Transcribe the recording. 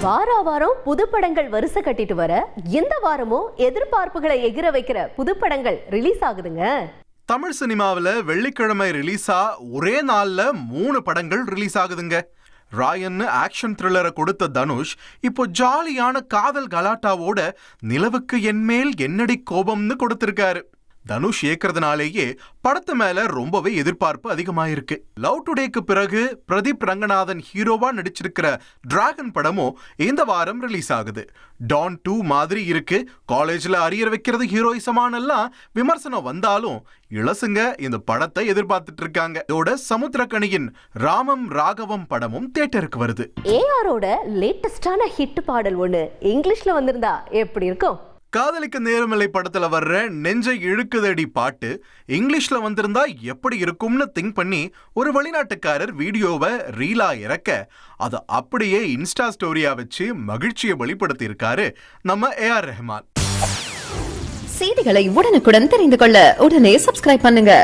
வாரம் புது படங்கள் வரிசை கட்டிட்டு வர எந்த வாரமும் எதிர்பார்ப்புகளை எகிர வைக்கிற புது படங்கள் ரிலீஸ் ஆகுதுங்க. தமிழ் சினிமாவில் வெள்ளிக்கிழமை ரிலீஸா ஒரே நாள்ல 3 படங்கள் ரிலீஸ் ஆகுதுங்க. ராயன் ஆக்ஷன் த்ரில்லரை கொடுத்த தனுஷ் இப்போ ஜாலியான காதல் கலாட்டாவோட நிலவுக்கு என்மேல் என்னடி கோபம்னு கொடுத்திருக்காரு. தனுஷ் ஏக்கிறதுனாலேயே படத்து மேல ரொம்பவே எதிர்பார்ப்பு அதிகமாயிருக்கு. லவ் டுடேக்கு பிறகு பிரதீப் ரங்கநாதன் ஹீரோவா நடிச்சிருக்கிற டிராகன் படமும் இந்த வாரம் ரிலீஸ் ஆகுது. டான் 2 மாதிரி இருக்கு. காலேஜ்ல அரியர் வைக்கிறது ஹீரோயிசமானெல்லாம் விமர்சனம் வந்தாலும் இளசுங்க இந்த படத்தை எதிர்பார்த்துட்டு இருக்காங்க. இதோட சமுத்திரக்கனியின் ராமம் ராகவம் படமும் தியேட்டருக்கு வருது. ஏஆரோட லேட்டஸ்டான ஹிட் பாடல் ஒண்ணு இங்கிலீஷ்ல வந்திருந்தா எப்படி இருக்கும்? காதலிக்க நேரமில்லை படத்துல வர்ற நெஞ்சை இழுக்குதடி பாட்டு இங்கிலீஷ்ல வந்திருந்தா எப்படி இருக்கும்னு திங்க் பண்ணி ஒரு வெளிநாட்டுக்காரர் வீடியோவை ரீலா இறக்க அதை அப்படியே இன்ஸ்டா ஸ்டோரியா வச்சு மகிழ்ச்சியை வெளிப்படுத்தி இருக்காரு நம்ம ஏஆர் ரஹ்மான். செய்திகளை உடனுக்குடன் தெரிந்து கொள்ள உடனே சப்ஸ்கிரைப் பண்ணுங்க.